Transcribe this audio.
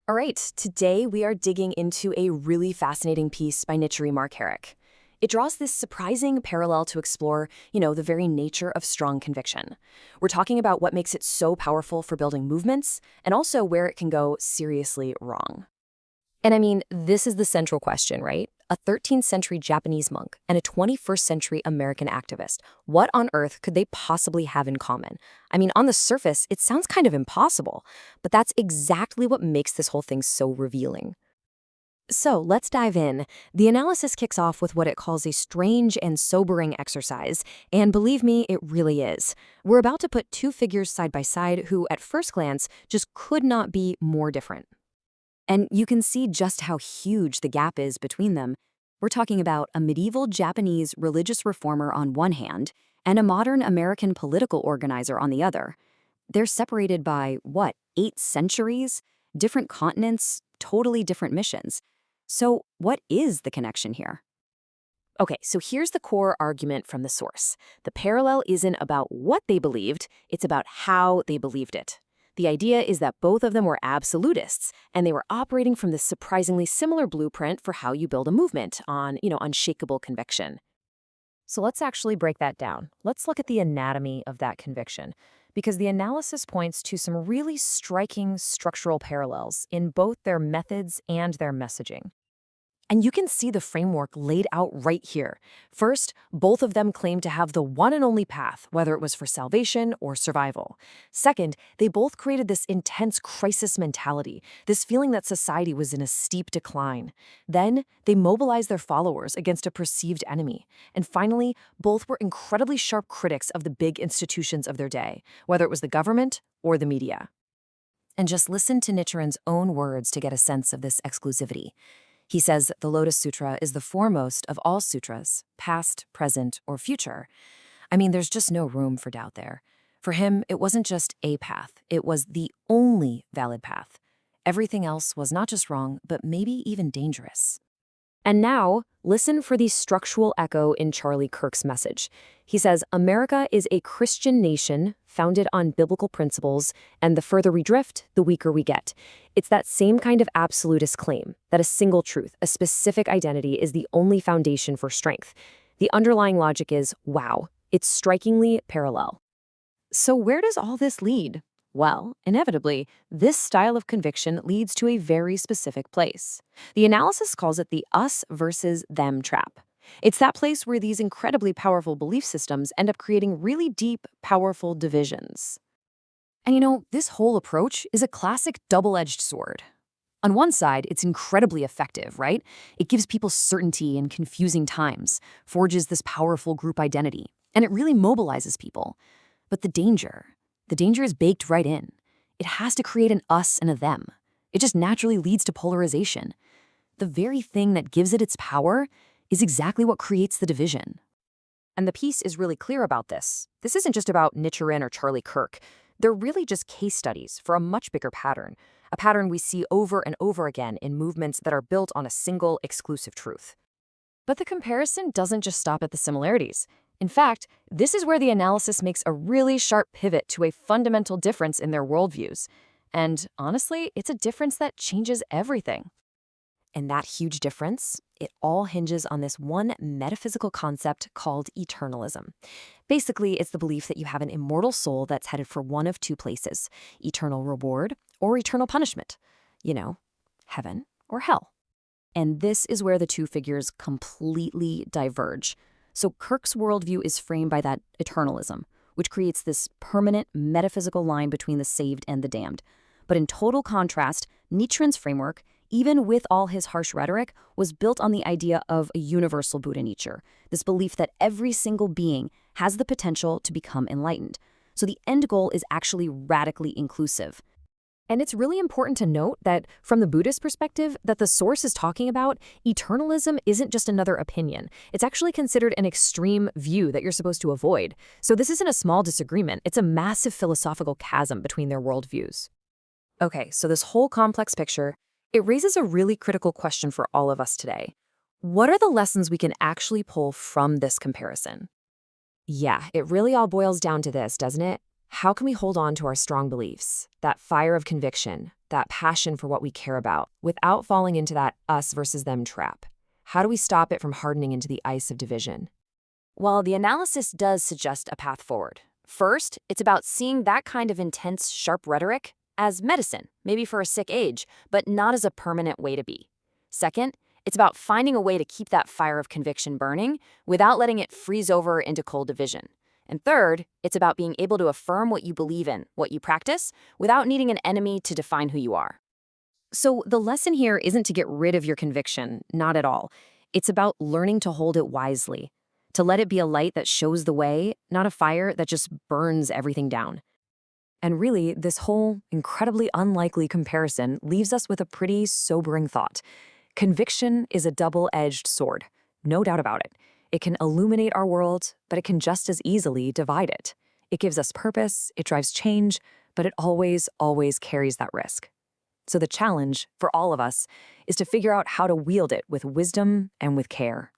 All right, today we are digging into a really fascinating piece by Nichiren and Christian. It draws this surprising parallel to explore, the very nature of strong conviction. We're talking about what makes it so powerful for building movements, and also where it can go seriously wrong. And I mean, this is the central question, right? A 13th century Japanese monk and a 21st century American activist. What on earth could they possibly have in common? I mean, on the surface, it sounds kind of impossible, but that's exactly what makes this whole thing so revealing. So let's dive in. The analysis kicks off with what it calls a strange and sobering exercise, and believe me, it really is. We're about to put two figures side by side who, at first glance, just could not be more different. And you can see just how huge the gap is between them. We're talking about a medieval Japanese religious reformer on one hand and a modern American political organizer on the other. They're separated by, 8 centuries? Different continents, totally different missions. So what is the connection here? Okay, so here's the core argument from the source. The parallel isn't about what they believed, it's about how they believed it. The idea is that both of them were absolutists, and they were operating from this surprisingly similar blueprint for how you build a movement on, unshakable conviction. So let's actually break that down. Let's look at the anatomy of that conviction, because the analysis points to some really striking structural parallels in both their methods and their messaging. And you can see the framework laid out right here. First, both of them claim to have the one and only path, whether it was for salvation or survival. Second, they both created this intense crisis mentality, this feeling that society was in a steep decline. Then, they mobilized their followers against a perceived enemy. And finally, both were incredibly sharp critics of the big institutions of their day, whether it was the government or the media. And just listen to Nichiren's own words to get a sense of this exclusivity. He says the Lotus Sutra is the foremost of all sutras, past, present, or future. I mean, there's just no room for doubt there. For him, it wasn't just a path, it was the only valid path. Everything else was not just wrong, but maybe even dangerous. And now, listen for the structural echo in Charlie Kirk's message. He says, America is a Christian nation founded on biblical principles, and the further we drift, the weaker we get. It's that same kind of absolutist claim, that a single truth, a specific identity, is the only foundation for strength. The underlying logic is, wow, it's strikingly parallel. So where does all this lead? Well, inevitably, this style of conviction leads to a very specific place. The analysis calls it the us versus them trap. It's that place where these incredibly powerful belief systems end up creating really deep, powerful divisions. And this whole approach is a classic double-edged sword. On one side, it's incredibly effective, right? It gives people certainty in confusing times, forges this powerful group identity, and it really mobilizes people. But the danger is baked right in. It has to create an us and a them. It just naturally leads to polarization. The very thing that gives it its power is exactly what creates the division. And the piece is really clear about this. This isn't just about Nichiren or Charlie Kirk. They're really just case studies for a much bigger pattern, a pattern we see over and over again in movements that are built on a single exclusive truth. But the comparison doesn't just stop at the similarities. In fact, this is where the analysis makes a really sharp pivot to a fundamental difference in their worldviews. And honestly, it's a difference that changes everything. And that huge difference, it all hinges on this one metaphysical concept called eternalism. Basically, it's the belief that you have an immortal soul that's headed for one of two places, eternal reward or eternal punishment. Heaven or hell. And this is where the two figures completely diverge. So Kirk's worldview is framed by that eternalism, which creates this permanent metaphysical line between the saved and the damned. But in total contrast, Nichiren's framework, even with all his harsh rhetoric, was built on the idea of a universal Buddha nature, this belief that every single being has the potential to become enlightened. So the end goal is actually radically inclusive. And it's really important to note that from the Buddhist perspective that the source is talking about, eternalism isn't just another opinion. It's actually considered an extreme view that you're supposed to avoid. So this isn't a small disagreement. It's a massive philosophical chasm between their worldviews. Okay, so this whole complex picture, it raises a really critical question for all of us today. What are the lessons we can actually pull from this comparison? Yeah, it really all boils down to this, doesn't it? How can we hold on to our strong beliefs, that fire of conviction, that passion for what we care about, without falling into that us versus them trap? How do we stop it from hardening into the ice of division? Well, the analysis does suggest a path forward. First, it's about seeing that kind of intense, sharp rhetoric as medicine, maybe for a sick age, but not as a permanent way to be. Second, it's about finding a way to keep that fire of conviction burning without letting it freeze over into cold division. And third, it's about being able to affirm what you believe in, what you practice, without needing an enemy to define who you are. So the lesson here isn't to get rid of your conviction, not at all. It's about learning to hold it wisely, to let it be a light that shows the way, not a fire that just burns everything down. And really, this whole incredibly unlikely comparison leaves us with a pretty sobering thought. Conviction is a double-edged sword, no doubt about it. It can illuminate our world, but it can just as easily divide it. It gives us purpose, it drives change, but it always, always carries that risk. So the challenge, for all of us, is to figure out how to wield it with wisdom and with care.